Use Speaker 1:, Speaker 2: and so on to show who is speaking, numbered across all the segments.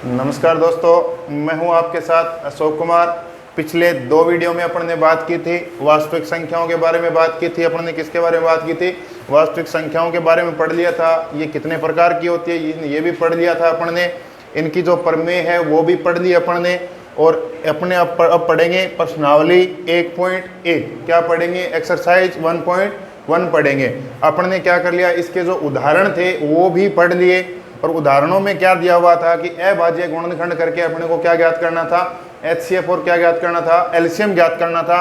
Speaker 1: नमस्कार दोस्तों, मैं हूं आपके साथ अशोक कुमार। पिछले 2 वीडियो में अपन ने बात की थी वास्तविक संख्याओं के बारे में बात की थी। अपन ने किसके बारे में बात की थी? वास्तविक संख्याओं के बारे में पढ़ लिया था, ये कितने प्रकार की होती है ये भी पढ़ लिया था अपन ने। इनकी जो प्रमेय है वो भी पढ़ ली अपन ने। और अपने अब पढ़ेंगे प्रश्नावली 1.1। क्या पढ़ेंगे? एक्सरसाइज 1.1 पढ़ेंगे। अपन ने क्या कर लिया, इसके जो उदाहरण थे वो भी पढ़ लिए। और उदाहरणों में क्या दिया हुआ था कि अभाज्य गुणनखंड करके अपने को क्या ज्ञात करना था? HCF और क्या ज्ञात करना था? एलसीएम ज्ञात करना था।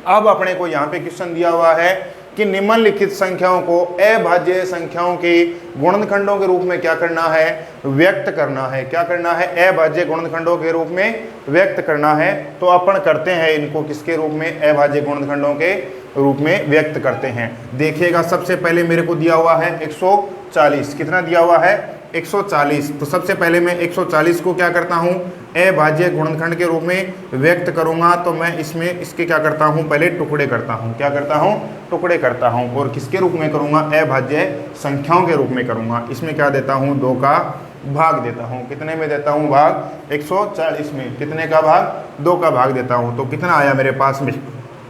Speaker 1: अब अपने को यहाँ पे क्वेश्चन दिया हुआ है कि निम्नलिखित संख्याओं को अभाज्य संख्याओं के गुणनखंडों के रूप में क्या करना है? व्यक्त करना है। क्या करना है? अभाज्य गुणनखंडों के रूप में व्यक्त करना है। तो अपन करते हैं इनको किसके रूप में? अभाज्य गुणनखंडों के रूप में व्यक्त करते हैं। देखिएगा, सबसे पहले मेरे को दिया हुआ है 140। कितना दिया हुआ है? 140। तो सबसे पहले मैं 140 को क्या करता हूँ? अभाज्य गुणनखंड के रूप में व्यक्त करूंगा। तो मैं इसमें इसके क्या करता हूँ? पहले टुकड़े करता हूँ। क्या करता हूँ? टुकड़े करता हूँ। और किसके रूप में करूंगा? अभाज्य संख्याओं के रूप में करूंगा। इसमें क्या देता हूँ? 2 का भाग देता हूँ। कितने में देता हूँ भाग? 140 में। कितने का भाग? 2 का भाग देता हूँ। तो कितना आया मेरे पास में?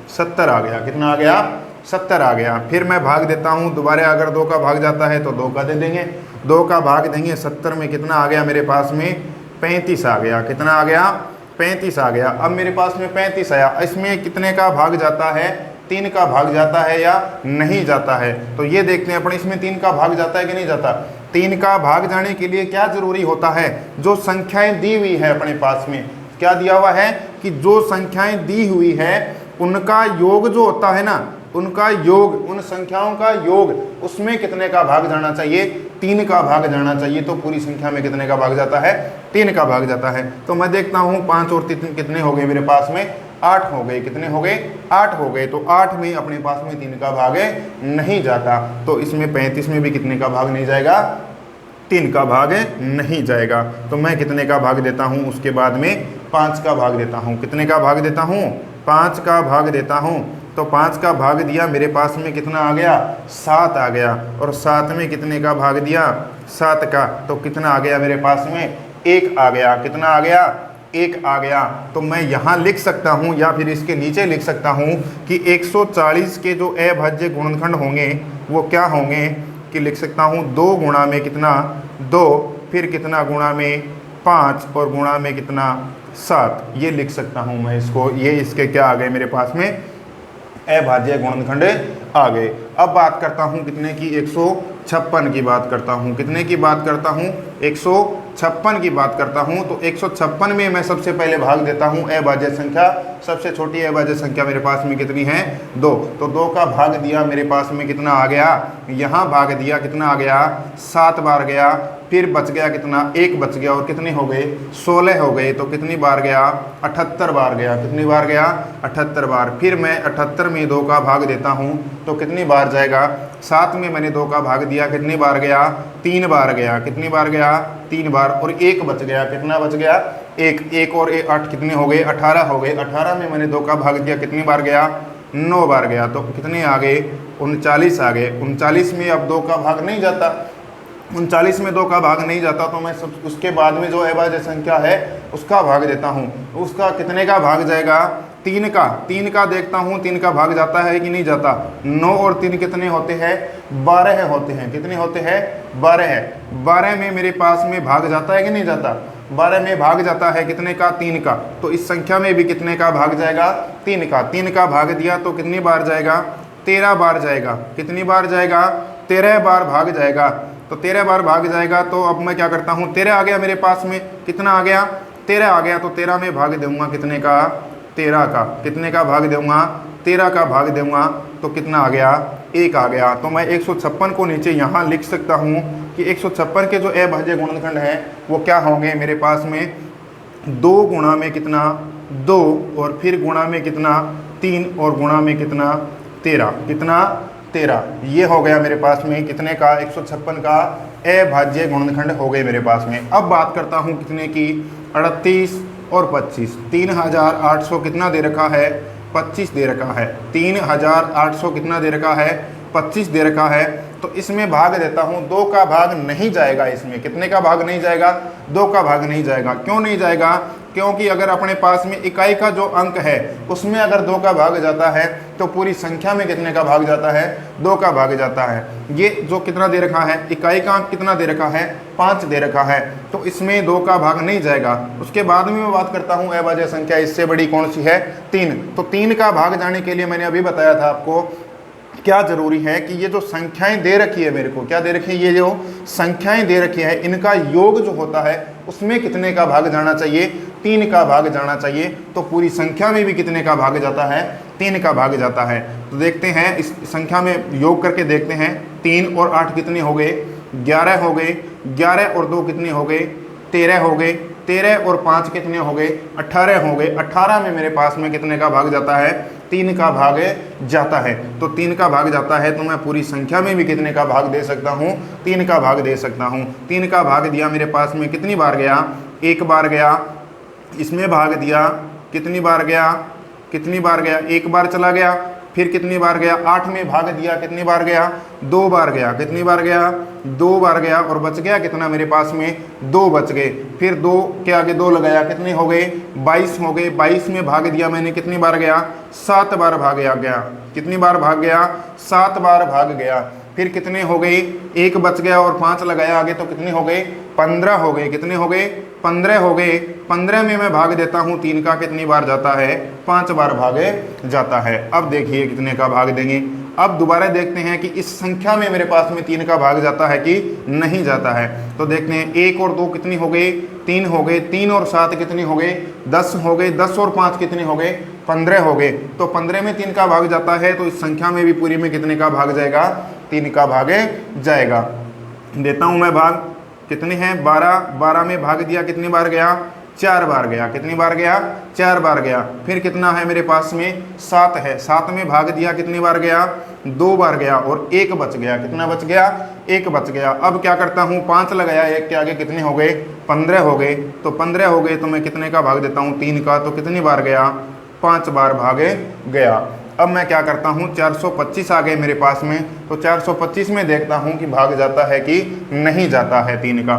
Speaker 1: 70 आ गया। कितना आ गया? 70 आ गया। फिर मैं भाग देता हूँ दोबारा। अगर 2 का भाग जाता है तो 2 का दे देंगे। 2 का भाग देंगे। 70 में कितना आ गया मेरे पास में? 35 आ गया। कितना आ गया? 35 आ गया। अब मेरे पास में 35 आया। इसमें कितने का भाग जाता है? 3 का भाग जाता है या नहीं जाता है? तो ये देखते हैं अपन, इसमें 3 का भाग जाता है कि नहीं जाता। 3 का भाग जाने के लिए क्या जरूरी होता है? जो संख्याएं दी हुई है अपने पास में, क्या दिया हुआ है कि जो संख्याएं दी हुई है उनका योग जो होता है ना, उनका योग, उन संख्याओं का योग, उसमें कितने का भाग जाना चाहिए? 3 का भाग जाना चाहिए। तो पूरी संख्या में कितने का भाग जाता है? 3 का भाग जाता है। तो मैं देखता हूँ 5 और 3 कितने हो गए मेरे पास में? 8 हो गए। कितने हो गए? 8 हो गए। तो 8 में अपने पास में 3 का भाग नहीं जाता। तो इसमें 35 में भी कितने का भाग नहीं जाएगा? 3 का भाग नहीं जाएगा। तो मैं कितने का भाग देता हूँ? उसके बाद में 5 का भाग देता हूँ। कितने का भाग देता हूँ? 5 का भाग देता हूँ। तो 5 का भाग दिया, मेरे पास में कितना आ गया? 7 आ गया। और 7 में कितने का भाग दिया? 7 का। तो कितना आ गया मेरे पास में? 1 आ गया। कितना आ गया? 1 आ गया। तो मैं यहाँ लिख सकता हूँ या फिर इसके नीचे लिख सकता हूँ कि 140 के जो अभाज्य गुणनखंड होंगे वो क्या होंगे? कि लिख सकता हूँ 2 गुणा में कितना? 2, फिर कितना गुणा में? 5, और गुणा में कितना? 7। ये लिख सकता हूँ मैं इसको। ये इसके क्या आ गए मेरे पास में? अभाज्य गुणनखंड आ गए। अब बात करता हूँ कितने की? 156 की बात करता हूँ। कितने की बात करता हूँ? 156 की बात करता हूँ। तो 156 में मैं सबसे पहले भाग देता हूँ अभाज्य संख्या। सबसे छोटी अभाज्य संख्या मेरे पास में कितनी है? 2। तो 2 का भाग दिया, मेरे पास में कितना आ गया? यहाँ भाग दिया, कितना आ गया? 7 बार गया। फिर बच गया कितना? 1 बच गया। और कितने हो गए? 16 हो गए। तो कितनी बार गया? 78 बार गया। कितनी बार गया? 78 बार। फिर मैं 78 में 2 का भाग देता हूँ तो कितनी बार जाएगा? 7 में मैंने 2 का भाग दिया, कितनी बार गया? 3 बार गया। कितनी बार गया? 3 बार। और 1 बच गया। कितना बच गया? 1 और 8 कितने हो गए? 18 हो गए। 18 में मैंने 2 का भाग दिया, कितनी बार गया? 9 बार गया। तो कितने आ गए? 39 आ गए। 39 में अब 2 का भाग नहीं जाता। 39 में 2 का भाग नहीं जाता। तो मैं सब उसके बाद में जो अभाज्य संख्या है उसका भाग देता हूँ। उसका कितने का भाग जाएगा? 3 का। 3 का देखता हूँ 3 का भाग जाता है कि नहीं जाता। 9 और 3 कितने होते हैं? 12 होते हैं। कितने होते हैं? 12 है। 12 में मेरे पास में भाग जाता है कि नहीं जाता? 12 में भाग जाता है। कितने का? 3 का। तो इस संख्या में भी कितने का भाग जाएगा? 3 का। 3 का भाग दिया तो कितनी बार जाएगा? 13 बार जाएगा। कितनी बार जाएगा? 13 बार भाग जाएगा। तो 13 बार भाग जाएगा। तो अब मैं क्या करता हूँ? 13 आ गया मेरे पास में। कितना आ गया? 13 आ गया। तो 13 में भाग दूंगा कितने का? 13 का। कितने का भाग दूंगा? 13 का भाग दूंगा। तो कितना आ गया? 1 आ गया। तो मैं 156 को नीचे यहाँ लिख सकता हूँ कि 156 के जो अभाज्य गुणनखंड हैं वो क्या होंगे मेरे पास में? 2 गुणा में कितना? 2, और फिर गुणा में कितना? 3, और गुणा में कितना? 13। कितना? 13। ये हो गया मेरे पास में कितने का? 156 का अभाज्य गुणनखंड हो गए मेरे पास में। अब बात करता हूँ कितने की? 38 और 25। 3800 कितना दे रखा है? 25 दे रखा है। 3800 कितना दे रखा है? 25 दे रखा है। तो इसमें भाग देता हूँ, 2 का भाग नहीं जाएगा इसमें। कितने का भाग नहीं जाएगा? 2 का भाग नहीं जाएगा। क्यों नहीं जाएगा? क्योंकि अगर अपने पास में इकाई का जो अंक है उसमें अगर 2 का भाग जाता है तो पूरी संख्या में कितने का भाग जाता है? 2 का भाग जाता है। ये जो कितना दे रखा है, इकाई का अंक कितना दे रखा है? 5 दे रखा है, तो इसमें 2 का भाग नहीं जाएगा। उसके बाद में मैं बात करता हूँ अभाज्य संख्या, इससे बड़ी कौन सी है? 3। तो 3 का भाग जाने के लिए मैंने अभी बताया था आपको क्या जरूरी है कि ये जो संख्याएं दे रखी है मेरे को, क्या दे रखी है? ये जो संख्याएं दे रखी है इनका योग जो होता है उसमें कितने का भाग जाना चाहिए? 3 का भाग जाना चाहिए। तो पूरी संख्या में भी कितने का भाग जाता है? 3 का भाग जाता है। तो देखते हैं इस संख्या में योग करके देखते हैं। 3 और 8 कितने हो गए? 11 हो गए। 11 और 2 कितने हो गए? 13 हो गए। 13 और 5 कितने हो गए? 18 हो गए। 18 में मेरे पास में कितने का भाग जाता है? 3 का भाग जाता है। तो 3 का भाग जाता है तो मैं पूरी संख्या में भी कितने का भाग दे सकता हूँ? 3 का भाग दे सकता हूँ। 3 का भाग दिया मेरे पास में कितनी बार गया? 1 बार गया। इसमें भाग दिया कितनी बार गया? कितनी बार गया? 1 बार चला गया। फिर कितनी बार गया? 8 में भाग दिया कितनी बार गया? 2 बार गया। कितनी बार गया? 2 बार गया। और बच गया कितना मेरे पास में? 2 बच गए। फिर 2 के आगे 2 लगाया, कितने हो गए? 22 हो गए। 22 में भाग दिया मैंने कितनी बार गया? 7 बार भाग गया। कितनी बार भाग गया? 7 बार भाग गया। फिर कितने हो गए? 1 बच गया और 5 लगाया आगे, तो कितने हो गए? 15 हो गए। कितने हो गए? 15 हो गए। 15 में मैं भाग देता हूँ 3 का, कितनी बार जाता है? 5 बार भागे जाता है। अब देखिए कितने का भाग देंगे। अब दोबारा देखते हैं कि इस संख्या में मेरे पास में 3 का भाग जाता है कि नहीं जाता है। तो देखते हैं 1 और 2 कितनी हो गई? 3 हो गए। 3 और 7 कितनी हो गए? 10 हो गए। 10 और 5 कितने हो गए? 15 हो गए। तो 15 में 3 का भाग जाता है, तो इस संख्या में भी पूरी में कितने का भाग जाएगा? 3 का भाग जाएगा। देता हूं मैं भाग। कितने हैं? 12। 12 में भाग दिया कितनी बार गया? 4 बार गया। कितनी बार गया? 4 बार गया। फिर कितना है मेरे पास में? 7 है। 7 में भाग दिया कितनी बार गया? 2 बार गया और 1 बच गया। कितना बच गया? 1 बच गया। अब क्या करता हूँ? 5 लगाया 1 के आगे, कितने हो गए? 15 हो गए। तो 15 हो गए तो मैं कितने का भाग देता हूँ? 3 का। तो कितनी बार गया? 5 बार भागे गया। अब मैं क्या करता हूँ? 425 आ गए मेरे पास में। तो 425 में देखता हूँ कि भाग जाता है कि नहीं जाता है 3 का।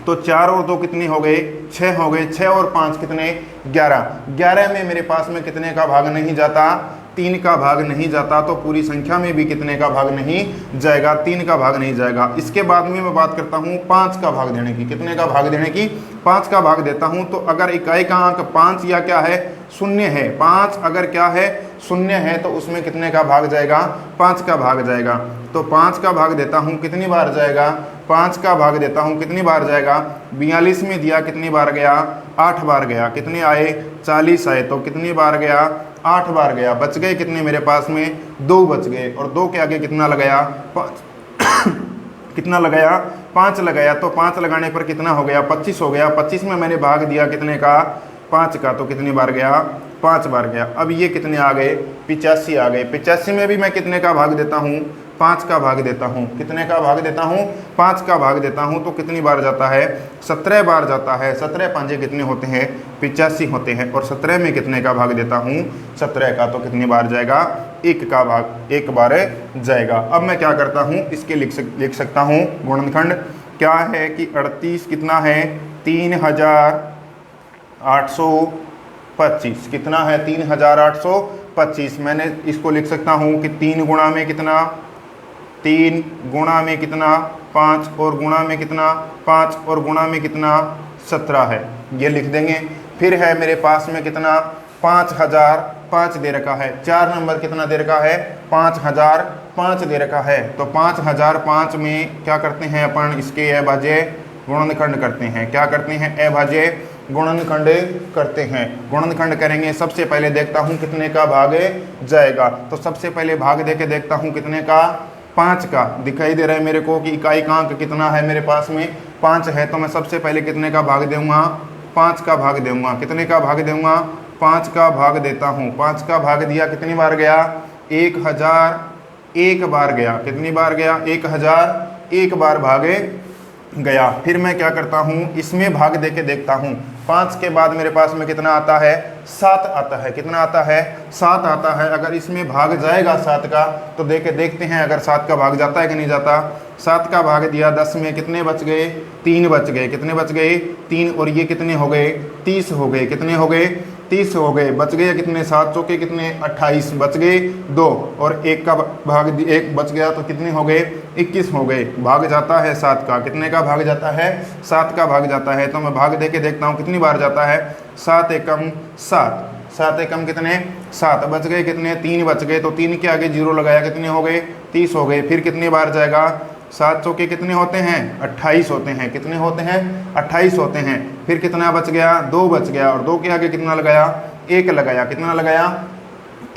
Speaker 1: तो 4 और 2 कितने हो गए? 6 हो गए। 6 और 5 कितने? 11। 11 में मेरे पास में कितने का भाग नहीं जाता? 3 का भाग नहीं जाता। तो पूरी संख्या में भी कितने का भाग नहीं जाएगा? 3 का भाग नहीं जाएगा। इसके बाद में मैं बात करता हूँ 5 का भाग देने की। कितने का भाग देने की? 5 का भाग देता हूँ। तो अगर इकाई का अंक 5 या क्या है? 0 है। 5 अगर क्या है? 0 है, तो उसमें कितने का भाग जाएगा? 5 का भाग जाएगा। तो 5 का भाग देता हूँ कितनी बार जाएगा? 5 का भाग देता हूँ कितनी बार जाएगा? 42 में दिया कितनी बार गया? 8 बार गया। कितने आए? 40 आए। तो कितनी बार गया? 8 बार गया। बच गए कितने मेरे पास में? 2 बच गए। और 2 के आगे कितना लगाया? 5 कितना लगाया? 5 लगाया। तो 5 लगाने पर कितना हो गया? 25 हो गया। 25 में मैंने भाग दिया कितने का? 5 का। तो कितनी बार गया? 5 बार गया। अब ये कितने आ गए? 85 आ गए। 85 में भी मैं कितने का भाग देता हूँ? 5 का भाग देता हूँ। कितने का भाग देता हूँ? 5 का भाग देता हूँ। तो कितनी बार जाता है? 17 बार जाता है। 17 पांजे कितने होते हैं? 85 होते हैं। और 17 में कितने का भाग देता हूँ? 17 का। तो कितनी बार जाएगा? 1 का भाग 1 बार जाएगा। अब मैं क्या करता हूँ? इसके लिख सकता हूँ गुणनखंड। क्या है कि 38 कितना है? 3825। कितना है? 3825। मैंने इसको लिख सकता हूँ कि 3 गुणा में कितना? 3 गुणा में कितना? 5 और गुणा में कितना? 5 और गुणा में कितना? 17 है। ये लिख देंगे। फिर है मेरे पास में कितना? 5005 दे रखा है। 4 नंबर कितना दे रखा है? 5005 दे रखा है। तो 5005 में क्या करते हैं अपन? इसके अभाज्य गुणनखंड करते हैं। क्या करते हैं? अभाज्य गुणनखंड करते हैं। गुणनखंड करेंगे। सबसे पहले देखता हूँ कितने का भाग जाएगा। तो सबसे पहले भाग दे के देखता हूँ कितने का? 5 का। दिखाई दे रहा है मेरे को कि इकाई का अंक कितना है मेरे पास में? 5 है। तो मैं सबसे पहले कितने का भाग दूंगा? 5 का भाग दूंगा। कितने का भाग दूंगा? 5 का भाग देता हूँ। 5 का भाग दिया कितनी बार गया? 1001 बार गया। कितनी बार गया? 1001 बार भागे गया। फिर मैं क्या करता हूँ, इसमें भाग दे के देखता हूँ। 5 के बाद मेरे पास में कितना आता है, 7 आता है। कितना आता है, 7 आता है। अगर इसमें भाग जाएगा 7 का तो दे के देखते हैं अगर 7 का भाग जाता है कि नहीं जाता। 7 का भाग दिया 10 में, कितने बच गए, 3 बच गए। कितने बच गए, 3। और ये कितने हो गए, 30 हो गए। कितने हो गए, 30 हो गए। बच गए कितने, 7 चौके कितने, 28 बच गए 2। और 1 का भाग 1 बच गया तो कितने हो गए, 21 हो गए। भाग जाता है 7 का, कितने का भाग जाता है, 7 का भाग जाता है। तो मैं भाग दे के देखता हूँ कितनी बार जाता है, 7 एकम 7। 7 एकम कितने, 7। बच गए कितने, 3 बच गए। तो 3 के आगे 0 लगाया, कितने हो गए, 30 हो गए। फिर कितनी बार जाएगा, 7 चौके कितने होते हैं, 28 होते हैं। कितने होते हैं, 28 होते हैं। फिर कितना बच गया, 2 बच गया। और 2 के आगे कितना लगाया, 1 लगाया। कितना लगाया,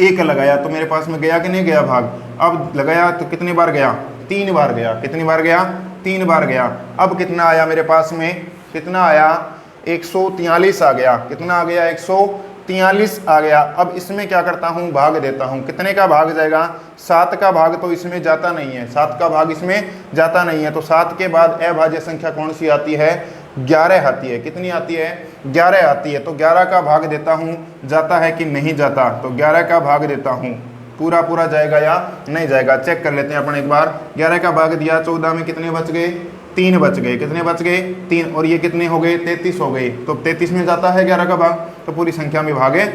Speaker 1: 1 लगाया। तो मेरे पास में गया कि नहीं गया भाग। अब लगाया तो कितनी बार गया, 3 बार गया। कितनी बार गया, 3 बार गया। अब कितना आया मेरे पास में, कितना आया, 143 आ गया। कितना आ गया, 143 आ गया। अब इसमें क्या करता हूँ, भाग देता हूँ। कितने का भाग जाएगा, 7 का भाग तो इसमें जाता नहीं है। 7 का भाग इसमें जाता नहीं है। तो 7 के बाद अभाज्य संख्या कौन सी आती है, 11 आती है। कितनी आती है, 11 आती है। तो 11 का भाग देता हूँ, जाता है कि नहीं जाता। तो 11 का भाग देता हूँ, पूरा पूरा जाएगा या नहीं जाएगा, चेक कर लेते हैं अपन एक बार। 11 का भाग दिया, 14 में कितने बच गए, 3 बच गए। कितने बच गए, 3। और ये कितने हो गए, 33 हो गए। तो 33 में जाता है 11 का भाग, तो पूरी संख्या में भागे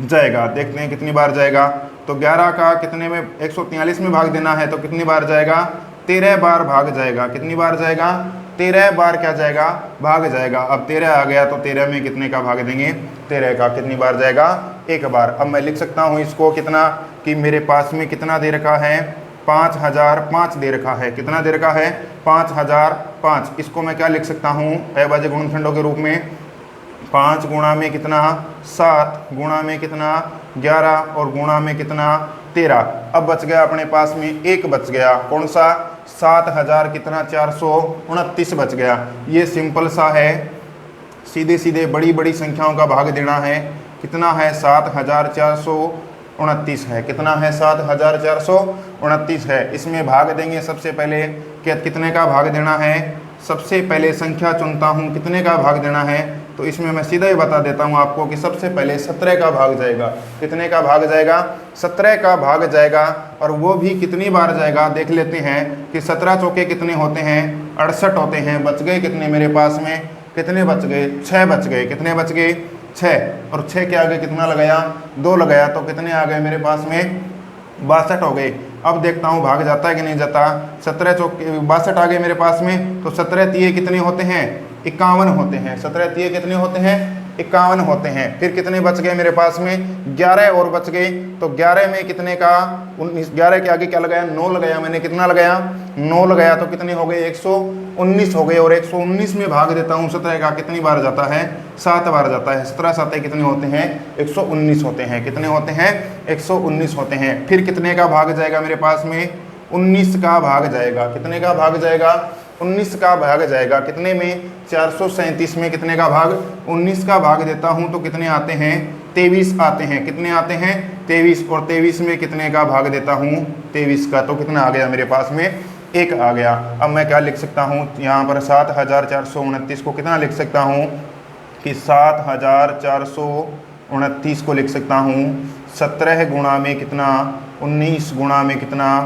Speaker 1: जाएगा। देखते हैं कितनी बार जाएगा। तो 11 का कितने में, 143 में भाग देना है तो कितनी बार जाएगा, 13 बार भाग जाएगा। कितनी बार जाएगा, 13 बार क्या जाएगा, भाग जाएगा। अब 13 आ गया तो 13 में कितने का भाग देंगे, 13 का। कितनी बार जाएगा, 1 बार। अब मैं लिख सकता हूँ इसको कितना, कि मेरे पास में कितना दे रखा है, 5005 दे रखा है। कितना दे रखा है, 5005। इसको मैं क्या लिख सकता हूँ, अभाज्य गुणनखंडों के रूप में। 5 गुणा में कितना, 7 गुणा में कितना, 11 और गुणा में कितना, 13। अब बच गया अपने पास में 1 बच गया। कौन सा, 7000 कितना, 429 बच गया। ये सिंपल सा है, सीधे सीधे बड़ी बड़ी संख्याओं का भाग देना है। कितना है, 7429 है। कितना है, 7429 है। इसमें भाग देंगे सबसे पहले, कितने का भाग देना है। सबसे पहले संख्या चुनता हूँ, कितने का भाग देना है। तो इसमें मैं सीधा ही बता देता हूँ आपको कि सबसे पहले 17 का भाग जाएगा। कितने का भाग जाएगा, 17 का भाग जाएगा। और वो भी कितनी बार जाएगा, देख लेते हैं कि 17 चौके कितने होते हैं, 68 होते हैं। बच गए कितने मेरे पास में, कितने बच गए, 6 बच गए। कितने बच गए, 6। और 6 के आगे कितना लगाया, 2 लगाया। तो कितने आ गए मेरे पास में, 62 हो गए। अब देखता हूँ भाग जाता है कि नहीं जाता। 17 चौके 62 आ गए मेरे पास में। तो 17 तिये कितने होते हैं, 51 होते हैं। 17 तिये कितने होते हैं, 51 होते हैं। फिर कितने बच गए मेरे पास में, 11 और बच गए। तो 11 में कितने का, 19। 11 के आगे क्या लगाया, 9 लगाया मैंने। कितना लगाया, 9 लगाया। तो कितने हो गए, 119 हो गए। और 119 में भाग देता हूँ 17 का, कितनी बार जाता है, 7 बार जाता है। 17 7 कितने होते हैं, 119 होते हैं। कितने होते हैं, 119 होते हैं। फिर कितने का भाग जाएगा मेरे पास में, 19 का भाग जाएगा। कितने का भाग जाएगा, 19 का भाग जाएगा। कितने में, 437 में कितने का भाग, 19 का भाग देता हूं तो कितने आते हैं, 23 आते हैं। कितने आते हैं, 23। और 23 में कितने का भाग देता हूं, 23 का। तो कितना आ गया मेरे पास में, 1 आ गया। अब मैं क्या लिख सकता हूं यहाँ पर, 7429 को कितना लिख सकता हूं कि 7429 को लिख सकता हूं 17 गुणा में कितना, 19 गुणा में कितना,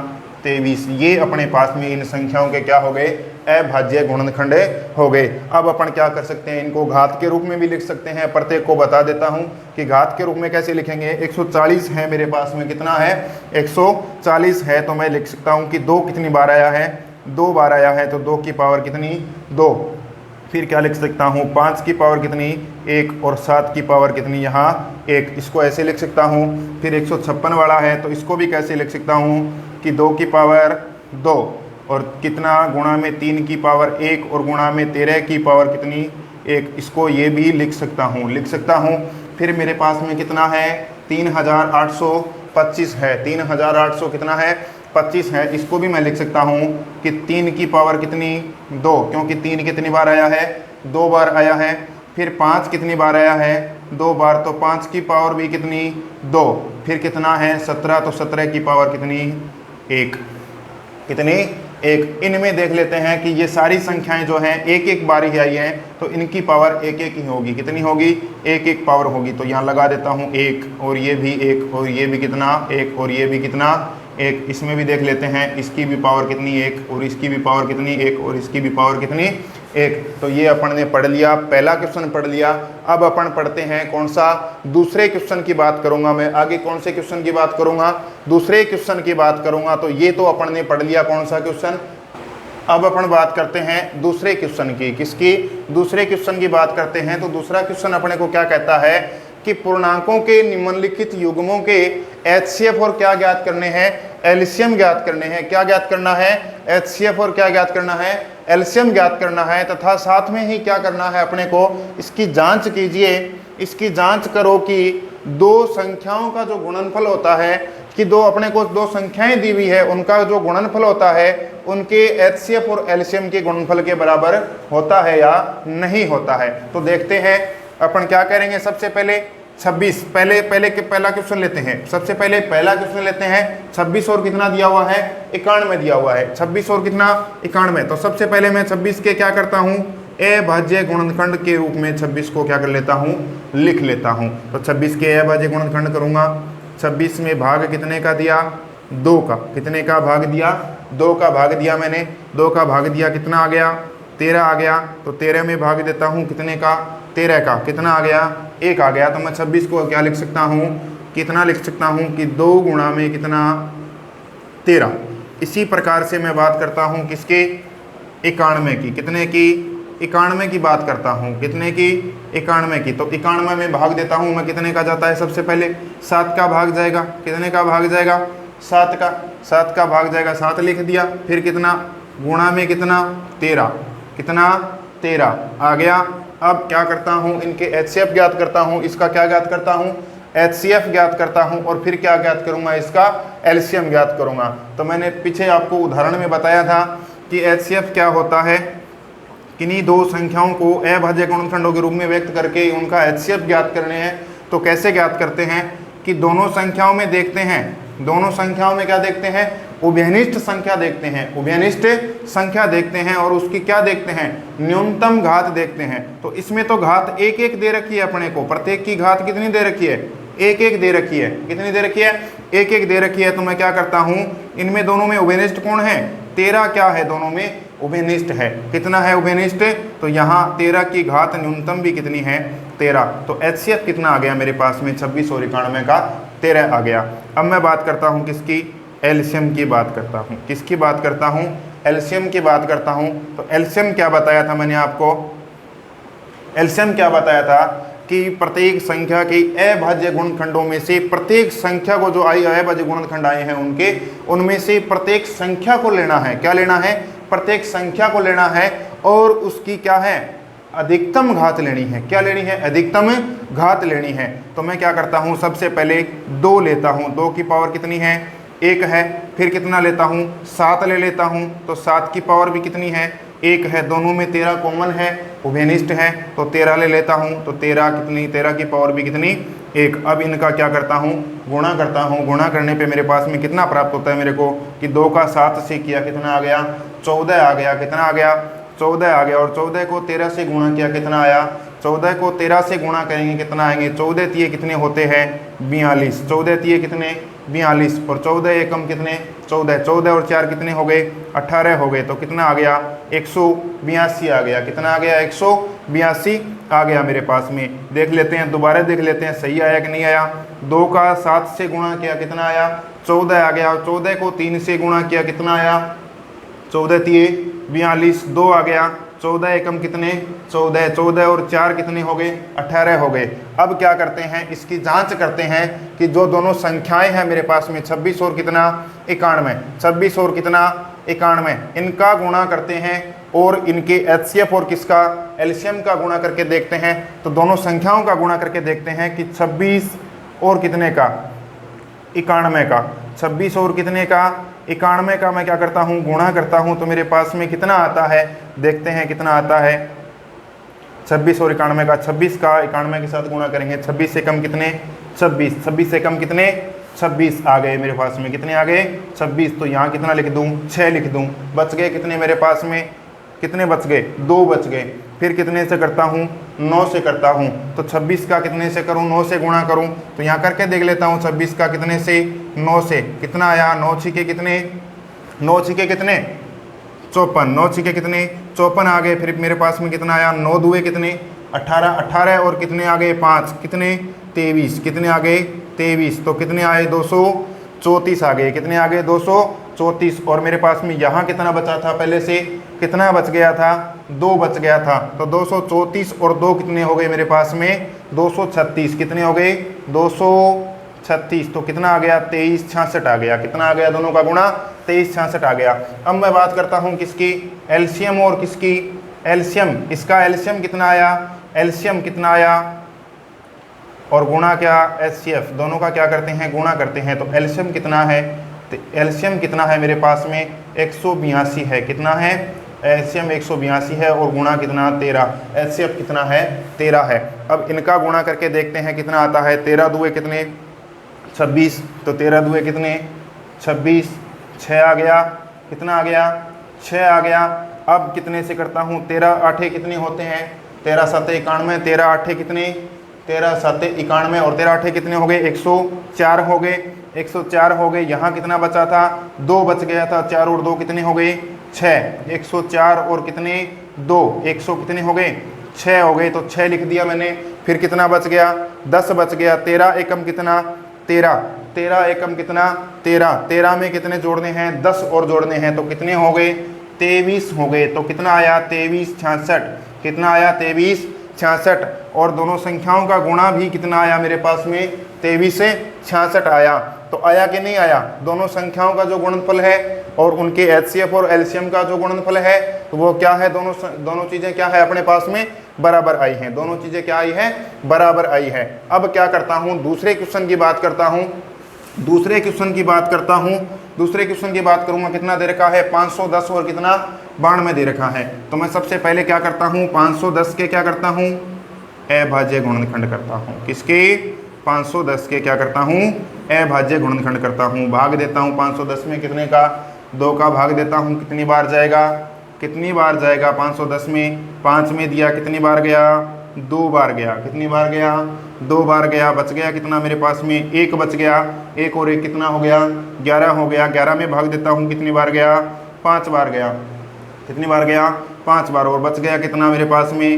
Speaker 1: 23। ये अपने पास में इन संख्याओं के क्या हो गए, अभाज्य गुणनखंड हो गए। अब अपन क्या कर सकते हैं, इनको घात के रूप में भी लिख सकते हैं। प्रत्येक को बता देता हूं कि घात के रूप में कैसे लिखेंगे। 140 है मेरे पास में, कितना है, 140 है। तो मैं लिख सकता हूं कि 2 कितनी बार आया है, 2 बार आया है। तो 2 की पावर कितनी, 2। फिर क्या लिख सकता हूँ, 5 की पावर कितनी, 1। और 7 की पावर कितनी, यहाँ 1। इसको ऐसे लिख सकता हूँ। फिर 156 वाला है तो इसको भी कैसे लिख सकता हूँ कि 2 की पावर 2 और कितना, गुणा में 3 की पावर 1 और गुणा में 13 की पावर कितनी, 1। इसको ये भी लिख सकता हूँ। फिर मेरे पास में कितना है, 3825 है। 3800 कितना है, 25 है। इसको भी मैं लिख सकता हूँ कि 3 की पावर कितनी, 2, क्योंकि 3 कितनी बार आया है, 2 बार आया है। फिर 5 कितनी बार आया है, 2 बार। तो 5 की पावर भी कितनी, 2। फिर कितना है, 17। तो 17 की पावर कितनी, 1। कितनी, एक। इनमें देख लेते हैं कि ये सारी संख्याएं जो हैं एक एक बार ही आई हैं, तो इनकी पावर एक एक ही होगी। कितनी होगी? एक एक पावर होगी। तो यहाँ लगा देता हूँ एक, और ये भी एक, और ये भी कितना? एक, और ये भी कितना? एक। इसमें भी देख लेते हैं, इसकी भी पावर कितनी? एक, और इसकी भी पावर कितनी? एक, और इसकी भी पावर कितनी? एक। तो ये अपन ने पढ़ लिया, पहला क्वेश्चन पढ़ लिया। अब अपन पढ़ते हैं कौन सा? दूसरे क्वेश्चन की बात करूंगा मैं। आगे कौन से क्वेश्चन की बात करूंगा? दूसरे क्वेश्चन की बात करूंगा। तो ये तो अपन ने पढ़ लिया कौन सा क्वेश्चन। अब अपन बात करते हैं दूसरे क्वेश्चन की। किसकी? दूसरे क्वेश्चन की बात करते हैं। तो दूसरा क्वेश्चन अपने को क्या कहता है कि पूर्णांकों के निम्नलिखित युग्मों के एचसीएफ और क्या ज्ञात करने हैं? एलसीएम ज्ञात करने हैं। क्या ज्ञात करना है? एचसीएफ और क्या ज्ञात करना है? एलसीएम ज्ञात करना है। तथा साथ में ही क्या करना है अपने को? इसकी जांच कीजिए, इसकी जांच करो कि दो संख्याओं का जो गुणनफल होता है, कि दो अपने को दो संख्याएं दी हुई है, उनका जो गुणनफल होता है उनके एचसीएफ और एलसीएम के गुणनफल के बराबर होता है या नहीं होता है। तो देखते हैं अपन क्या करेंगे। सबसे पहले 26, पहला क्वेश्चन लेते हैं। सबसे पहले पहला क्वेश्चन लेते हैं। 26 और कितना दिया हुआ है? 91 दिया हुआ है। 26 और कितना? 91। तो सबसे पहले मैं 26 के क्या करता हूँ? अभाज्य गुणनखंड के रूप में 26 को क्या कर लेता हूँ? लिख लेता हूँ। तो 26 के अभाज्य गुणनखंड करूँगा। 26 में भाग कितने का दिया? 2 का। कितने का भाग दिया? 2 का भाग दिया मैंने। 2 का भाग दिया, कितना आ गया? 13 आ गया। तो 13 में भाग देता हूँ कितने का? 13 का। कितना आ गया? 1 आ गया। तो मैं 26 को क्या लिख सकता हूँ? कितना लिख सकता हूँ कि 2 गुणा में कितना? 13। इसी प्रकार से मैं बात करता हूँ किसके? 91 की। कितने की? 91 की बात करता हूँ। कितने की? 91 की। तो 91 में भाग देता हूँ मैं, कितने का जाता है? सबसे पहले 7 का भाग जाएगा। कितने का भाग जाएगा? 7 का। 7 का भाग जाएगा, 7 लिख दिया। फिर कितना? गुणा में कितना? 13। कितना? 13 आ गया। अब क्या करता हूँ? इनके एचसीएफ ज्ञात करता हूँ। इसका क्या ज्ञात करता हूँ? एचसीएफ ज्ञात करता हूँ। और फिर क्या ज्ञात करूँगा? इसका एलसीएम ज्ञात करूँगा। तो मैंने पीछे आपको उदाहरण में बताया था कि एचसीएफ क्या होता है। किन्हीं दो संख्याओं को अभाज्य गुणनखंडों के रूप में व्यक्त करके उनका एचसीएफ ज्ञात करने हैं। तो कैसे ज्ञात करते हैं कि दोनों संख्याओं में देखते हैं, दोनों संख्याओं में क्या देखते हैं? उभयनिष्ठ संख्या देखते हैं। उभयनिष्ठ संख्या देखते हैं और उसकी क्या देखते हैं? न्यूनतम घात देखते हैं। तो इसमें तो घात एक एक दे रखी है अपने को। प्रत्येक की घात कितनी दे रखी है? एक एक दे रखी है। कितनी दे रखी है? एक एक दे रखी है। तो मैं क्या करता हूँ? इनमें दोनों में उभयनिष्ठ कौन है? 13 क्या है? दोनों में उभयनिष्ठ है। कितना है उभयनिष्ठ? तो यहाँ 13 की घात न्यूनतम भी कितनी है? 13। तो एचसीएफ कितना आ गया मेरे पास में? 26 और 91 का 13 आ गया। अब मैं बात करता हूँ किसकी? एलसीएम की बात करता हूँ। किसकी बात करता हूँ? एलसीएम की बात करता हूँ। तो एलसीएम क्या बताया था मैंने आपको? एलसीएम क्या बताया था कि प्रत्येक संख्या के अभाज्य गुणनखंडों में से प्रत्येक संख्या को जो अभाज्य गुणनखंड आए हैं उनके, उनमें से प्रत्येक संख्या को लेना है। क्या लेना है? प्रत्येक संख्या को लेना है और उसकी क्या है? अधिकतम घात लेनी है। क्या लेनी है? अधिकतम घात लेनी है। तो मैं क्या करता हूँ? सबसे पहले 2 लेता हूँ। 2 की पावर कितनी है? 1 है। फिर कितना लेता हूँ? 7 ले लेता हूँ। तो 7 की पावर भी कितनी है? 1 है। दोनों में 13 कॉमन है, उभयनिष्ठ है। तो 13 ले लेता हूँ। तो 13 कितनी? 13 की पावर भी कितनी? 1। अब इनका क्या करता हूँ? गुणा करता हूँ। गुणा करने पे मेरे पास में कितना प्राप्त होता है मेरे को? कि 2 का 7 से किया, कितना आ गया? 14 आ गया। कितना आ गया? 14 आ गया। और 14 को 13 से गुणा किया, कितना आया? 14 को 13 से गुणा करेंगे, कितना आएंगे? 14 तिये कितने होते हैं? 42। 14 तिये कितने? 42। और 14 एकम कितने? 14। 14 और 4 कितने हो गए? 18 हो गए। तो कितना आ गया? 182 आ गया। कितना आ गया? 182 आ गया मेरे पास में। देख लेते हैं, दोबारा देख लेते हैं सही आया कि नहीं आया। 2 का 7 से गुणा किया, कितना आया? 14 आ गया। 14 को 3 से गुणा किया, कितना आया? 14 तिये 42। 2 आ गया। 14 एकम कितने? 14। 14 और 4 कितने हो गए? 18 हो गए। अब क्या करते हैं? इसकी जांच करते हैं कि जो दोनों संख्याएं हैं मेरे पास में 26 और कितना? 91। 26 और कितना? 91। इनका गुणा करते हैं और इनके एचसीएफ और किसका? एलसीएम का गुणा करके देखते हैं। तो दोनों संख्याओं का गुणा करके देखते हैं कि 26 और कितने का? 91 का। 26 और कितने का? 91 का मैं क्या करता हूँ? गुणा करता हूँ। तो मेरे पास में कितना आता है? देखते हैं कितना आता है। 26 और 91 का, 26 का 91 के साथ गुणा करेंगे। 26 से कम कितने? 26। 26 से कम कितने? 26 आ गए मेरे पास में। कितने आ गए? 26। तो यहाँ कितना लिख दूँ? 6 लिख दूँ। बच गए कितने मेरे पास में? कितने बच गए? 2 बच गए। फिर कितने से करता हूँ? 9 से करता हूँ। तो 26 का कितने से करूँ? 9 से गुणा करूँ। तो यहाँ करके देख लेता हूँ 26 का कितने से? 9 से। कितना आया? 9 छिके कितने? 9 छिके कितने? 54। 9 छिके कितने? 54 आ गए। फिर मेरे पास में कितना आया? 9 दुए कितने? 18। 18 और कितने आ गए? 5 कितने? 23। कितने आ गए? 23। तो कितने आए? 234 आ गए। कितने आ गए? 234। और मेरे पास में यहाँ कितना बचा था? पहले से कितना बच गया था? 2 बच गया था। तो 234 और 2 कितने हो गए मेरे पास में? 236। कितने हो गए? 236। तो कितना आ गया? 2366 आ गया। कितना आ गया? दोनों का गुणा 2366 आ गया। अब मैं बात करता हूँ किसकी? एलसीएम और किसकी? एलसीएम। इसका एलसीएम कितना आया? एलसीएम कितना आया? और गुणा क्या? एचसीएफ। दोनों का क्या करते हैं? गुणा करते हैं। तो एलसीएम कितना है? तो एलसीएम कितना है मेरे पास में? 182 है। कितना है? एलसीएम 182 है। और गुणा कितना? 13। एचसीएफ कितना है? 13 है। अब इनका गुणा करके देखते हैं कितना आता है। 13 दुए कितने? 26। तो 13 दुए कितने? 26। 6 आ गया। कितना आ गया? 6 आ गया। अब कितने से करता हूँ? 13 आठे कितने होते हैं? 13 साते 91। 13 आठे कितने? 13 साते 91। और 13 आठे कितने हो गए? 104 हो गए। 104 हो गए। यहाँ कितना बचा था? 2 बच गया था। 4 और 2 कितने हो गए? 6। 104 और कितने? 2। 100 कितने हो गए? 6 हो गए। तो 6 लिख दिया मैंने। फिर कितना बच गया? 10 बच गया। 13 एकम कितना? 13। 13 एकम कितना? 13। 13 में कितने जोड़ने हैं? 10 और जोड़ने हैं। तो कितने हो गए? 23 हो गए। तो कितना आया? 2366। कितना आया? 2366। और दोनों संख्याओं का गुणा भी कितना आया मेरे पास में? 23 से 66 आया। तो आया कि नहीं आया? दोनों संख्याओं का जो गुणनफल है और उनके एचसीएफ और एलसीएम का जो गुणनफल है तो वो क्या है? दोनों चीज़ें क्या है? अपने पास में बराबर आई हैं। दोनों चीज़ें क्या आई है? बराबर आई है। अब क्या करता हूँ? दूसरे क्वेश्चन की बात करता हूँ। दूसरे क्वेश्चन की बात करता हूँ। दूसरे क्वेश्चन की बात करूँगा। कितना दे रखा है? 510 और कितना? 92 दे रखा है। तो मैं सबसे पहले क्या करता हूँ? 510 के क्या करता हूँ? अभाज्य गुणनखंड करता हूँ। किसके? 510 के क्या करता हूँ? अभाज्य गुणनखंड करता हूँ। भाग देता हूँ 510 में कितने का? 2 का भाग देता हूँ। कितनी बार जाएगा? कितनी बार जाएगा? 510 में 5 में दिया। कितनी बार गया? 2 बार गया। कितनी बार गया? 2 बार गया। बच गया कितना मेरे पास में? 1 बच गया। 1 और 1 कितना हो गया? 11 हो गया। 11 में भाग देता हूँ। कितनी बार गया? 5 बार गया। कितनी बार गया? 5 बार। और बच गया कितना मेरे पास में?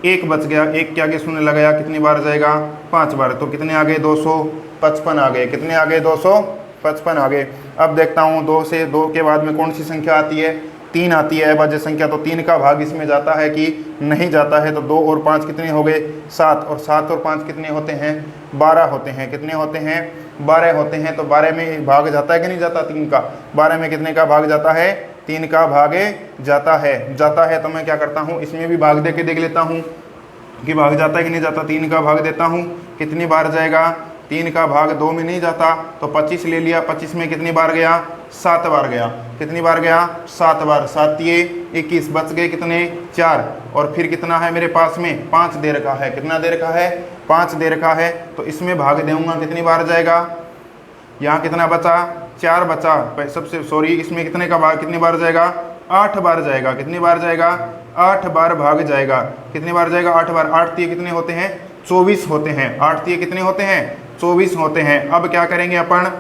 Speaker 1: 1 बच गया। 1 के आगे शून्य लगाया। कितनी बार जाएगा? 5 बार। तो कितने आ गए? 255 आ गए। कितने आ गए? 255 आ गए। अब देखता हूँ 2 से 2 के बाद में कौन सी संख्या आती है? 3 आती है अभाज्य संख्या। तो 3 का भाग इसमें जाता है कि नहीं जाता है? तो 2 और 5 कितने हो गए? 7। और 7 और 5 कितने होते हैं? 12 होते हैं। कितने होते हैं? 12 होते हैं। तो 12 में भाग जाता है कि नहीं जाता? 3 का। 12 में कितने का भाग जाता है? 3 का भाग जाता है। तो मैं क्या करता हूँ? इसमें भी भाग दे के देख लेता हूँ कि भाग जाता है कि नहीं जाता। 3 का भाग देता हूँ। कितनी बार जाएगा? 3 का भाग 2 में नहीं जाता। तो 25 ले लिया। 25 में कितनी बार गया? 7 बार गया। कितनी बार गया? 7 बार। 7 ये 21। बच गए कितने? 4। और फिर कितना है मेरे पास में? 5 दे रखा है। कितना दे रखा है? 5 दे रखा है। तो इसमें भाग दूंगा। कितनी बार जाएगा? यहाँ कितना बचा? 4 बचा। सबसे सॉरी, इसमें कितने का भाग कितनी बार जाएगा? 8 बार जाएगा। कितनी बार जाएगा? 8 बार भाग जाएगा। कितनी बार जाएगा? 8 बार। 8 तीय कितने होते हैं? 24 होते हैं। 8 तीय कितने होते हैं? 24 होते हैं। अब क्या करेंगे अपन?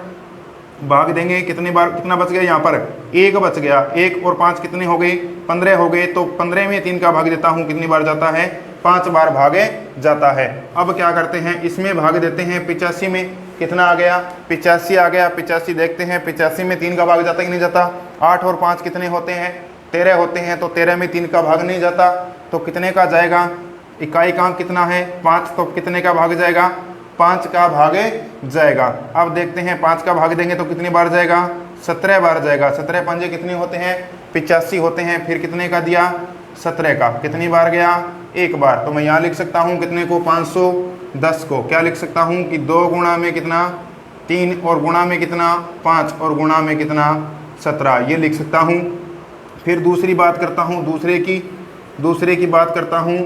Speaker 1: भाग देंगे। कितनी बार? कितना बच गया यहाँ पर? 1 बच गया। 1 और 5 कितने हो गए? 15 हो गए। तो 15 में 3 का भाग देता हूँ। कितनी बार जाता है? 5 बार भागे जाता है। अब क्या करते हैं? इसमें भाग देते हैं 85 में। कितना आ गया? 85 आ गया। 85 देखते हैं 85 में 3 का भाग जाता कि नहीं जाता? 8 और 5 कितने होते हैं? 13 होते हैं। तो 13 में 3 का भाग नहीं जाता। तो कितने का जाएगा? इकाई का अंक कितना है? 5। तो कितने का भाग जाएगा? 5 का भाग जाएगा। अब देखते हैं 5 का भाग देंगे तो कितनी बार जाएगा? 17 बार जाएगा। 17 पंजे कितने होते हैं? 85 होते हैं। फिर कितने का दिया? 17 का। कितनी बार गया? 1 बार। तो मैं यहाँ लिख सकता हूँ कितने को? 510 को। क्या लिख सकता हूँ कि 2 गुणा में कितना? 3 और गुणा में कितना? 5 और गुणा में कितना? 17। ये लिख सकता हूँ। फिर दूसरी बात करता हूँ। दूसरे की बात करता हूँ।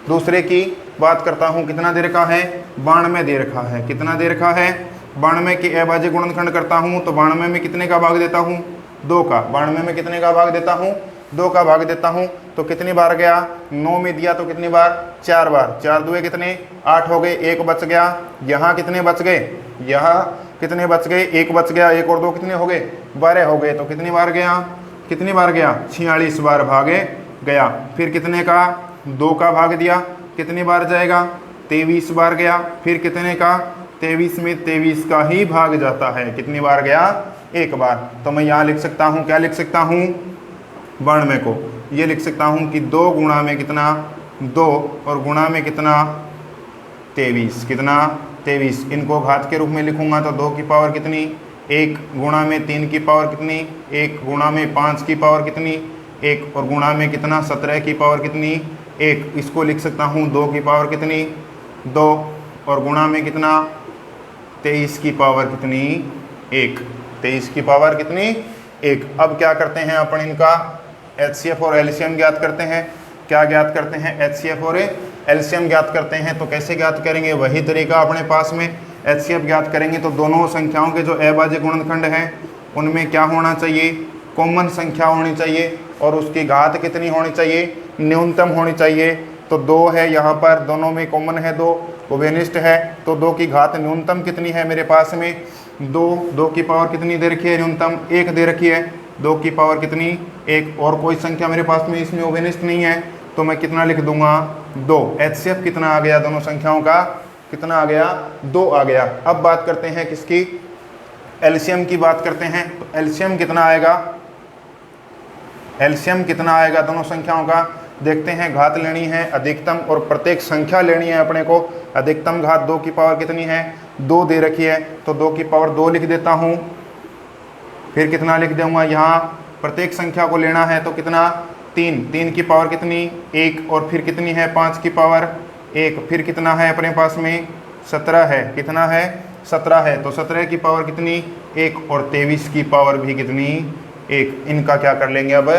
Speaker 1: दूसरे की बात करता हूँ। कितना दे रखा है? 92 दे रखा है। कितना दे रखा है? 92 के अभाज्य गुणनखंड करता हूँ तो 92 में कितने का भाग देता हूँ? 2 का। 92 में कितने का भाग देता हूँ? 2 का भाग देता हूँ। तो कितनी बार गया? 9 में दिया तो कितनी बार? 4 बार। 4 दुए कितने? 8 हो गए। 1 बच गया। यहाँ कितने बच गए? यहाँ कितने बच गए? 1 बच गया। 1 और 2 कितने हो गए? 12 हो गए। तो कितनी बार गया? कितनी बार गया? 46 बार भागे गया। फिर कितने का? 2 का भाग दिया, कितनी बार जाएगा? 23 बार गया। फिर कितने का? 23 में 23 का ही भाग जाता है। कितनी बार गया? 1 बार। तो मैं यहाँ लिख सकता हूँ, क्या लिख सकता हूँ? 92 को ये लिख सकता हूँ कि 2 गुणा में कितना? 2 और गुणा में कितना? 23। कितना? 23। इनको घात के रूप में लिखूंगा तो 2 की पावर कितनी? 1 गुणा में 3 की पावर कितनी? 1 गुणा में 5 की पावर कितनी? 1 और गुणा में कितना? 17 की पावर कितनी? 1। इसको लिख सकता हूँ 2 की पावर कितनी? 2 और गुणा में कितना? 23 की पावर कितनी? 1। 23 की पावर कितनी? 1। अब क्या करते हैं अपन? इनका HCF और LCM ज्ञात करते हैं। क्या ज्ञात करते हैं? HCF और LCM ज्ञात करते हैं। तो कैसे ज्ञात करेंगे? वही तरीका अपने पास में। HCF ज्ञात करेंगे तो दोनों संख्याओं के जो अभाज्य गुणनखंड हैं उनमें क्या होना चाहिए? कॉमन संख्या होनी चाहिए और उसकी घात कितनी होनी चाहिए? न्यूनतम होनी चाहिए। तो 2 है यहाँ पर, दोनों में कॉमन है 2, उभयनिष्ठ है। तो 2 की घात न्यूनतम कितनी है मेरे पास में? 2 की पावर कितनी दे रखी है? न्यूनतम 1 दे रखी है। 2 की पावर कितनी? 1। और कोई संख्या मेरे पास में इसमें उभयनिष्ठ नहीं है तो मैं कितना लिख दूंगा? 2। HCF कितना आ गया? दोनों संख्याओं का कितना आ गया? 2 आ गया। अब बात करते हैं किसकी? LCM की बात करते हैं। तो LCM कितना आएगा? LCM कितना आएगा दोनों संख्याओं का? देखते हैं। घात लेनी है अधिकतम और प्रत्येक संख्या लेनी है अपने को। अधिकतम घात 2 की पावर कितनी है? 2 दे रखी है तो 2 की पावर 2 लिख देता हूँ। फिर कितना लिख दूंगा? यहाँ प्रत्येक संख्या को लेना है तो कितना? 3। 3 की पावर कितनी? 1। और फिर कितनी है? 5 की पावर 1। फिर कितना है अपने पास में? 17 है। कितना है? 17 है। तो 17 की पावर कितनी? 1। और 23 की पावर भी कितनी? 1। इनका क्या कर लेंगे? अब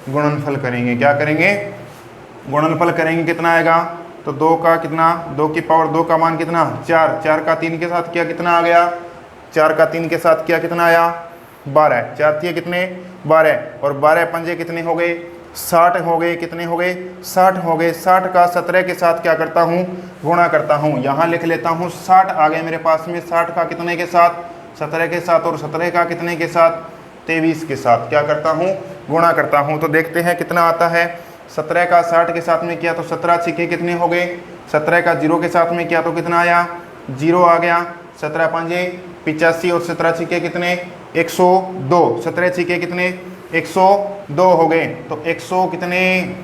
Speaker 1: गुणनफल करेंगे। क्या करेंगे? गुणनफल करेंगे। कितना आएगा? तो 2 का कितना? 2 की पावर 2 का मान कितना? 4। 4 का 3 के साथ किया कितना आ गया? 4 का 3 के साथ किया कितना आया? 12। 4 थी कितने? 12। और 12 पंजे कितने हो गए? 60 हो गए। कितने हो गए? 60 हो गए। 60 का 17 के साथ क्या करता हूँ? गुणा करता हूँ। यहाँ लिख लेता हूँ 60 आ गए मेरे पास में। 60 का कितने के साथ? 17 के साथ। और 17 का कितने के साथ? 23 के साथ। क्या करता हूँ? गुणा करता हूँ। तो देखते हैं कितना आता है। 17 का 60 के साथ में किया तो 17 छिके कितने हो गए? 17 का 0 के साथ में किया तो कितना आया? 0 आ गया। 17 पंजे 85 और 17 छिके कितने? 102। 17 छिके कितने? 102 हो गए। तो 100 कितने?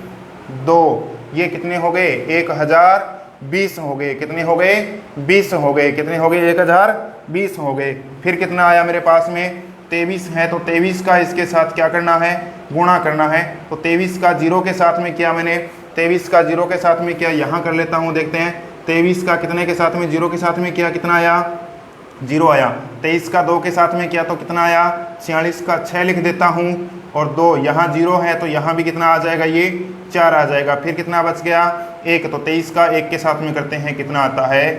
Speaker 1: 2। ये कितने हो गए? 1020 हो गए। कितने हो गए? 20 हो गए। कितने हो गए? 1020 हो गए। फिर कितना आया मेरे पास में? 23 है। तो 23 का इसके साथ क्या करना है? गुणा करना है। तो 23 का 0 के साथ में किया मैंने। 23 का 0 के साथ में किया। यहाँ कर लेता हूँ। देखते हैं 23 का कितने के साथ में? 0 के साथ में किया कितना आया? 0 आया। 23 का 2 के साथ में किया तो कितना आया? 46 का 6 लिख देता हूँ। और 2 यहाँ 0 है तो यहाँ भी कितना आ जाएगा? ये 4 आ जाएगा। फिर कितना बच गया? 1। तो 23 का 1 के साथ में करते हैं। कितना आता है?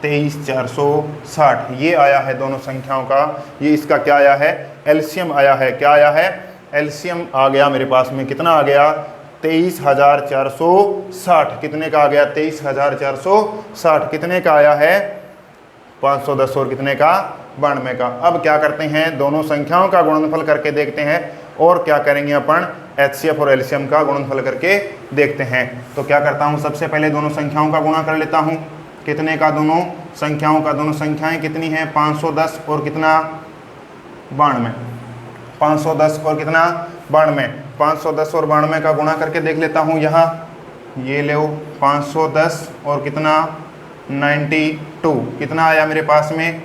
Speaker 1: 23,460। ये आया है दोनों संख्याओं का। ये इसका क्या आया है? LCM आया है। क्या आया है? LCM आ गया मेरे पास में। कितना आ गया? 23,460। कितने का आ गया? 23,460। कितने का आया है? 510 और कितने का? 92 का। अब क्या करते हैं? दोनों संख्याओं का गुणनफल करके देखते हैं। और क्या करेंगे अपन? HCF और LCM का गुणनफल करके देखते हैं। तो क्या करता हूँ? सबसे पहले दोनों संख्याओं का गुणा कर लेता हूँ। कितने का? दोनों संख्याओं का। दोनों संख्याएं कितनी हैं? 510 और कितना? 92। 510 और कितना? 92। 510 और 92 का गुणा करके देख लेता हूँ। यहाँ ये लो 510 और कितना? 92। कितना आया मेरे पास में?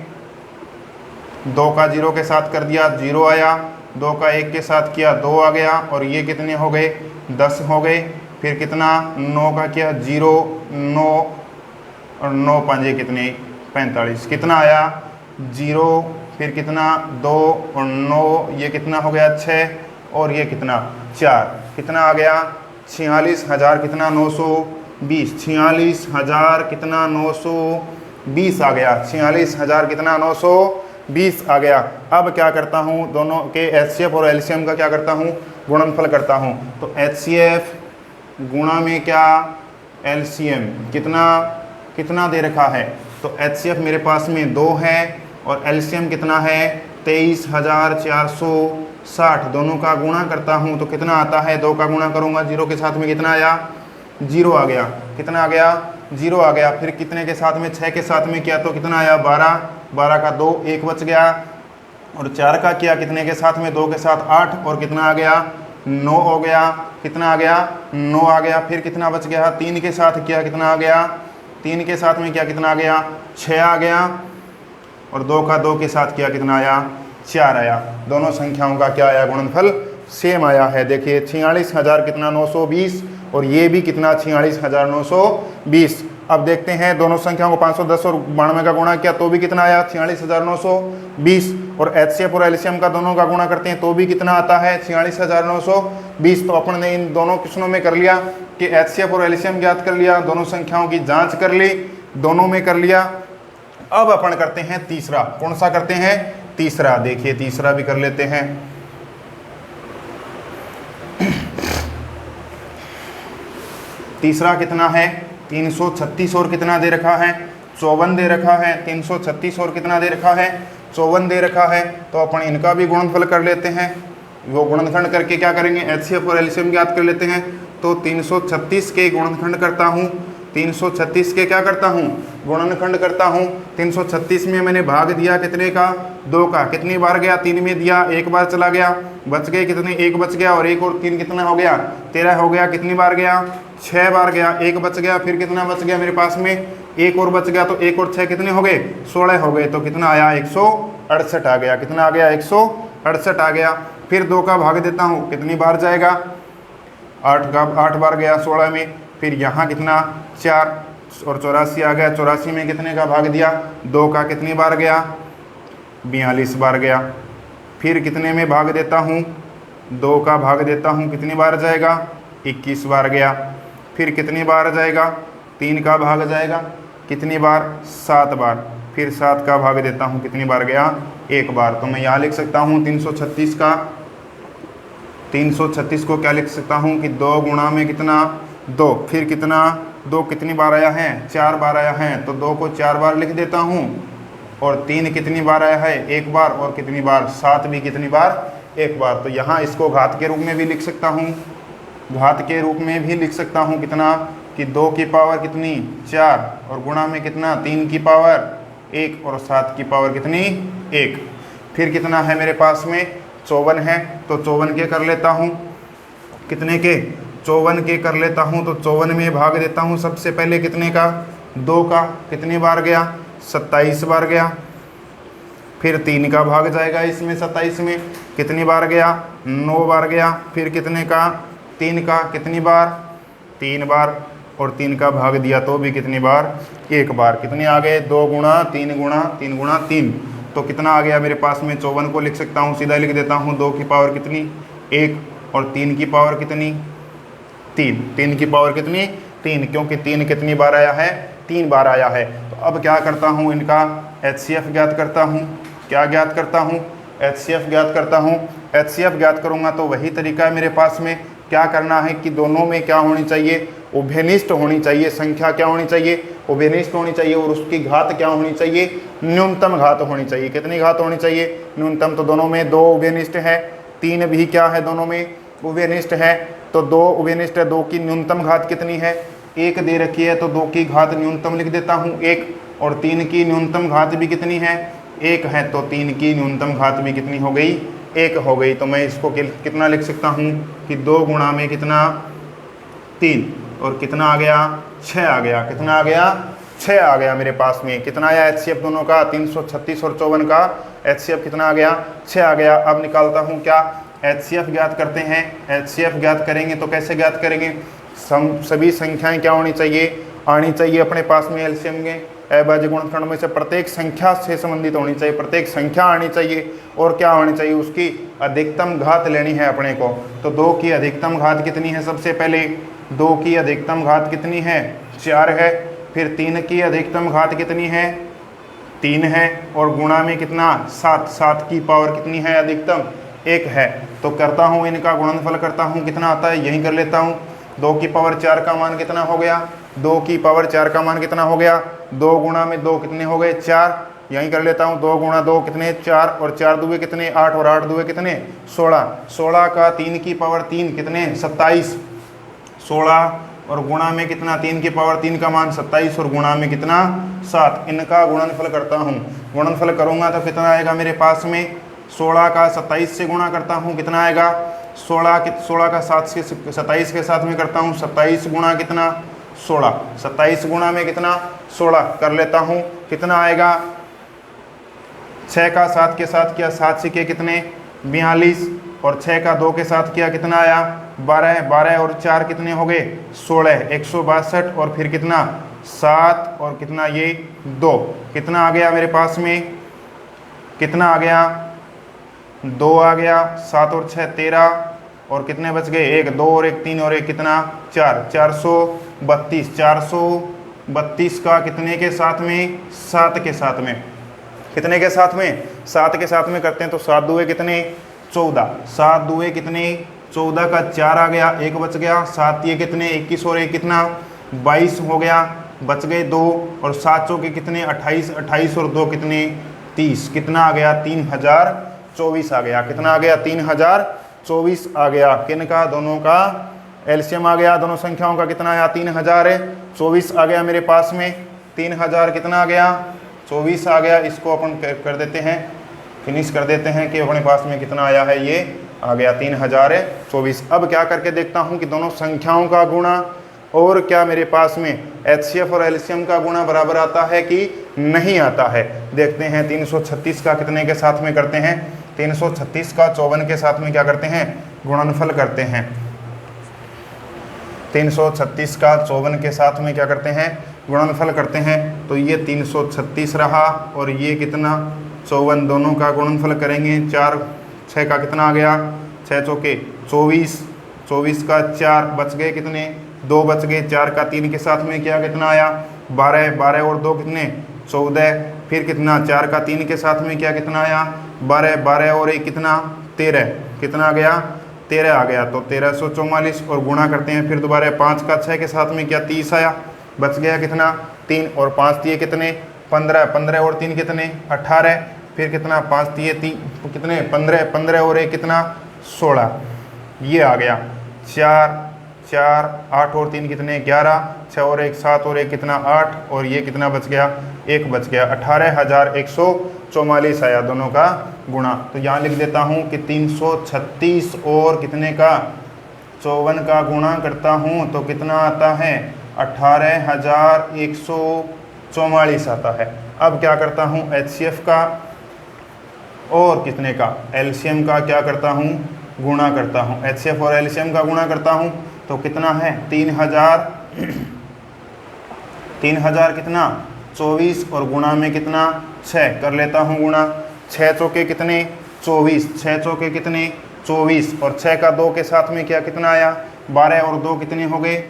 Speaker 1: 2 का 0 के साथ कर दिया, 0 आया। 2 का 1 के साथ किया, 2 आ गया। और ये कितने हो गए? 10 हो गए। फिर कितना? 9 का किया, 0 9 और 9 पंजे कितने? 45। कितना आया? 0। फिर कितना? 2 और 9, ये कितना हो गया? 6 और ये कितना? 4। कितना आ गया? 46,000 कितना? 920। 46,000 कितना? 920 आ गया। 46,000 कितना? 20 आ गया। अब क्या करता हूँ, दोनों के एचसीएफ और एलसीएम का क्या करता हूँ, गुणनफल करता हूँ। तो एचसीएफ गुणा में क्या एलसीएम, कितना कितना दे रखा है, तो एचसीएफ मेरे पास में 2 है और एलसीएम कितना है 23,460। दोनों का गुणा करता हूँ तो कितना आता है, 2 का गुणा करूँगा 0 के साथ में कितना आया, 0 आ गया। कितना आ गया, 0 आ गया। फिर कितने के साथ में, 6 के साथ में किया तो कितना आया 12, 12 का 2, 1 बच गया। और 4 का किया कितने के साथ में, 2 के साथ 8 और कितना आ गया 9 हो गया। कितना आ गया 9 आ गया। फिर कितना बच गया, 3 के साथ किया कितना आ गया, 3 के साथ में किया कितना आ गया 6 आ गया। और 2 का 2 के साथ किया कितना आया 4 आया। दोनों संख्याओं का क्या आया, गुणनफल सेम आया है। देखिए 46,000 कितना 920 और ये भी कितना 46,920। अब देखते हैं दोनों संख्याओं को 510 और 92 का गुणा किया तो भी कितना आया 46,920। और एचसीएफ और एलसीएम का दोनों का गुणा करते हैं तो भी कितना आता है 46,920। तो अपन ने इन दोनों क्वेश्चनों में कर लिया कि एचसीएफ और एलसीएम ज्ञात कर लिया, दोनों संख्याओं की जांच कर ली, दोनों में कर लिया। अब अपन करते हैं तीसरा। कौन सा करते हैं, तीसरा। देखिए तीसरा भी कर लेते हैं। तीसरा कितना है 336 और कितना दे रखा है 54 दे रखा है। 336 और कितना दे रखा है 54 दे रखा है। तो अपन इनका भी गुणनफल कर लेते हैं। वो गुणनखंड करके क्या करेंगे, एचसीएफ और एलसीएम ज्ञात कर लेते हैं। तो 336 के गुणनखंड करता हूँ, 336 के क्या करता हूँ, गुणनखंड करता हूँ। 336 में मैंने भाग दिया कितने का, 2 का। कितनी बार गया, 3 में दिया, 1 बार चला गया, बच गए कितने, 1 बच गया। और 1 और 3 कितना हो गया 13 हो गया। कितनी बार गया, 6 बार गया, 1 बच गया। फिर कितना बच गया मेरे पास में, 1 और बच गया। तो 1 और 6 कितने हो गए 16 हो गए। तो कितना आया 168 आ गया। कितना आ गया 168 आ गया। फिर 2 का भाग देता हूँ, कितनी बार जाएगा 8 बार गया 16 में। फिर यहाँ कितना 4 और 84 आ गया। 84 में कितने का भाग दिया, 2 का। कितनी बार गया 42 बार गया। फिर कितने में भाग देता हूँ, 2 का भाग देता हूँ, कितनी बार जाएगा 21 बार गया। फिर कितनी बार जाएगा, 3 का भाग जाएगा, कितनी बार 7 बार। फिर 7 का भाग देता हूँ, कितनी बार गया 1 बार। तो मैं यहाँ लिख सकता हूँ 336 को क्या लिख सकता हूँ कि 2 गुणा में कितना 2। फिर कितना 2 कितनी बार आया है 4 बार आया है। तो 2 को 4 बार लिख देता हूँ। और 3 कितनी बार आया है 1 बार। और कितनी बार 7 भी कितनी बार 1 बार। तो यहाँ इसको घात के रूप में भी लिख सकता हूँ, घात के रूप में भी लिख सकता हूँ। कितना कि 2 की पावर कितनी 4 और गुणा में कितना 3 की पावर 1 और 7 की पावर कितनी 1। फिर कितना है मेरे पास में 54 है। तो 54 के कर लेता हूँ, कितने के 54 के कर लेता हूँ। तो 54 में भाग देता हूँ सबसे पहले कितने का 2 का। कितनी बार गया 27 बार गया। फिर 3 का भाग जाएगा इसमें 27 में, कितनी बार गया 9 बार गया। फिर कितने का 3 का, कितनी बार 3 बार। और 3 का भाग दिया तो भी कितनी बार 1 बार। कितने आ गए 2 गुणा 3 गुणा 3 गुणा 3। तो कितना आ गया मेरे पास में 54 को लिख सकता हूँ, सीधा लिख देता हूँ 2 की पावर कितनी 1 और 3 की पावर कितनी 3। 3 की पावर कितनी 3, क्योंकि 3 कितनी बार आया है 3 बार आया है। तो अब क्या करता हूँ, इनका एचसीएफ ज्ञात करता हूँ। क्या ज्ञात करता हूँ, एचसीएफ ज्ञात करता हूँ। एचसीएफ ज्ञात करूँगा तो वही तरीका है मेरे पास में। क्या करना है कि दोनों में क्या होनी चाहिए, उभयनिष्ठ होनी चाहिए। संख्या क्या होनी चाहिए, उभयनिष्ठ होनी चाहिए। और उसकी घात क्या होनी चाहिए, न्यूनतम घात होनी चाहिए। कितनी घात होनी चाहिए, न्यूनतम। तो दोनों में 2 उभयनिष्ठ है, 3 भी क्या है दोनों में उभयनिष्ठ है। तो 2 उभयनिष्ठ है, 2 की न्यूनतम घात कितनी है 1 दे रखी है। तो 2 की घात न्यूनतम लिख देता हूँ 1। और 3 की न्यूनतम घात भी कितनी है 1 है। तो 3 की न्यूनतम घात भी कितनी हो गई 1 हो गई। तो मैं इसको कितना लिख सकता हूँ कि 2 गुणा में कितना 3 और कितना आ गया 6 आ गया। कितना आ गया 6 आ गया मेरे पास में। कितना आया एचसीएफ दोनों का 336 और 54 का एचसीएफ कितना आ गया 6 आ गया। अब निकालता हूँ क्या, एचसीएफ ज्ञात करते हैं। एचसीएफ ज्ञात करेंगे तो कैसे ज्ञात करेंगे, सभी संख्याएं क्या होनी चाहिए, आनी चाहिए अपने पास में एलसीएम के अभाज्य गुणनखंड में से प्रत्येक संख्या से संबंधित होनी चाहिए, प्रत्येक संख्या आनी चाहिए। और क्या होनी चाहिए, उसकी अधिकतम घात लेनी है अपने को। तो 2 की अधिकतम घात कितनी है, सबसे पहले 2 की अधिकतम घात कितनी है 4 है। फिर 3 की अधिकतम घात कितनी है 3 है और गुणा में कितना 7, 7 की पावर कितनी है अधिकतम 1 है। तो करता हूँ इनका गुणनफल करता हूँ, कितना आता है यही कर लेता हूँ। 2 की पावर 4 का मान कितना हो गया, 2 की पावर 4 का मान कितना हो गया, 2 गुणा में 2 कितने हो गए 4, यहीं कर लेता हूँ। 2 गुणा 2 कितने 4 और 4 दुए कितने 8 और 8 दुए कितने 16, 16 का 3 की पावर 3 कितने 27, 16 और गुणा में कितना 3 की पावर 3 का मान 27 और गुणा में कितना 7। इनका गुणनफल करता हूँ, गुणनफल करूँगा तो कितना आएगा मेरे पास में, 16 का 27 से गुणा करता हूँ कितना आएगा, 16 का 7 से 27 के साथ में करता हूँ, 27 गुणा कितना 16, 27 गुणा में कितना 16 कर लेता हूँ, कितना आएगा। 6 का 7 के साथ किया, 7 से किए कितने 42 और 6 का 2 के साथ किया कितना आया 12, 12 और 4 कितने हो गए 16, 162 और फिर कितना 7 और कितना ये 2, कितना आ गया मेरे पास में, कितना आ गया 2 आ गया, 7 और 6 13 और कितने बच गए 1, 2 और 1 3 और 1 कितना 4, 432, 432 का कितने के साथ में 7 के साथ में, कितने के साथ में 7 के साथ में करते हैं तो 7 दुए कितने 14, 7 दुए कितने 14 का 4 आ गया, 1 बच गया, 7 ये कितने 21 और 1 कितना 22 हो गया, बच गए 2 और 7 चौके कितने 28, 28 और 2 कितने 30, कितना आ गया 3024 आ गया, कितना आ गया 3024 आ गया। किन का, दोनों का एलसीएम आ गया, दोनों संख्याओं का कितना आया 3024 आ गया मेरे पास में, 3000 कितना आ गया 24 आ गया। इसको अपन कर देते हैं, फिनिश कर देते हैं कि अपने पास में कितना आया है, ये आ गया 3024। अब क्या करके देखता हूँ कि दोनों संख्याओं का गुणा और क्या मेरे पास में एचसीएफ और एलसीएम का गुणा बराबर आता है कि नहीं आता है। देखते हैं 336 का कितने के साथ में करते हैं, 336 का 54 के साथ में क्या करते हैं गुणनफल करते हैं। 336 का 54 के साथ में क्या करते हैं गुणनफल करते हैं, तो ये 336 रहा और ये कितना 54, दोनों का गुणनफल करेंगे। 4 6 का कितना आ गया 6 चौके 24, 24 का 4 बच गए कितने 2 बच गए, 4 का 3 के साथ में क्या कितना आया 12, 12 और 2 कितने 14, फिर कितना 4 का 3 के साथ में क्या कितना आया 12, 12 और 1 कितना 13, कितना आ गया 13 आ गया, तो 1344 और गुणा करते हैं। फिर दोबारा 5 का 6 के साथ में क्या 30 आया, बच गया कितना 3 और 5 दिए कितने 15, 15 और 3 कितने 18, फिर कितना 5 दिए 3 कितने 15, 15 और 1 कितना 16, ये आ गया 4, 4 8 और 3 कितने 11, 6 और 1 7 और 1 कितना 8 और ये कितना बच गया 1 बच गया, 18144 आया दोनों का गुणा। तो यहाँ लिख देता हूँ कि 336 और कितने का 54 का गुणा करता हूँ तो कितना आता है 18144 आता है। अब क्या करता हूँ एचसीएफ का और कितने का एलसीएम का क्या करता हूँ गुणा करता हूँ। एचसीएफ और एलसीएम का गुणा करता हूँ तो कितना है 3000 कितना 24 और गुणा में कितना 6 कर लेता हूँ गुणा। 6 चौके कितने 24, 6 चौके कितने 24 और 6 का 2 के साथ में क्या कितना आया 12 और 2 कितने हो गए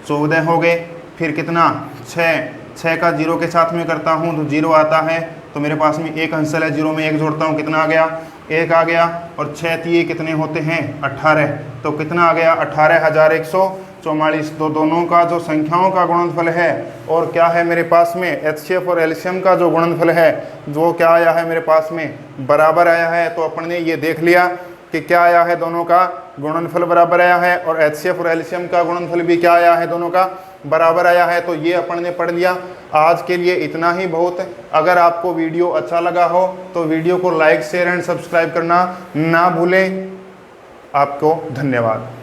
Speaker 1: 14 हो गए। फिर कितना 6 का 0 के साथ में करता हूँ तो 0 आता है, तो मेरे पास में एक अंशल है 0 में 1 जोड़ता हूँ कितना आ गया 1 आ गया, और 6 दिए कितने होते हैं 18, तो कितना आ गया 18144। तो दोनों का जो संख्याओं का गुणनफल है और क्या है मेरे पास में एचसीएफ और एलसीएम का जो गुणनफल है जो क्या आया है मेरे पास में बराबर आया है। तो अपन ने ये देख लिया कि क्या आया है दोनों का गुणनफल बराबर आया है और एचसीएफ और एलसीएम का गुणनफल भी क्या आया है दोनों का बराबर आया है। तो ये अपन ने पढ़ लिया। आज के लिए इतना ही बहुत है। अगर आपको वीडियो अच्छा लगा हो तो वीडियो को लाइक शेयर एंड सब्सक्राइब करना ना भूलें। आपको धन्यवाद।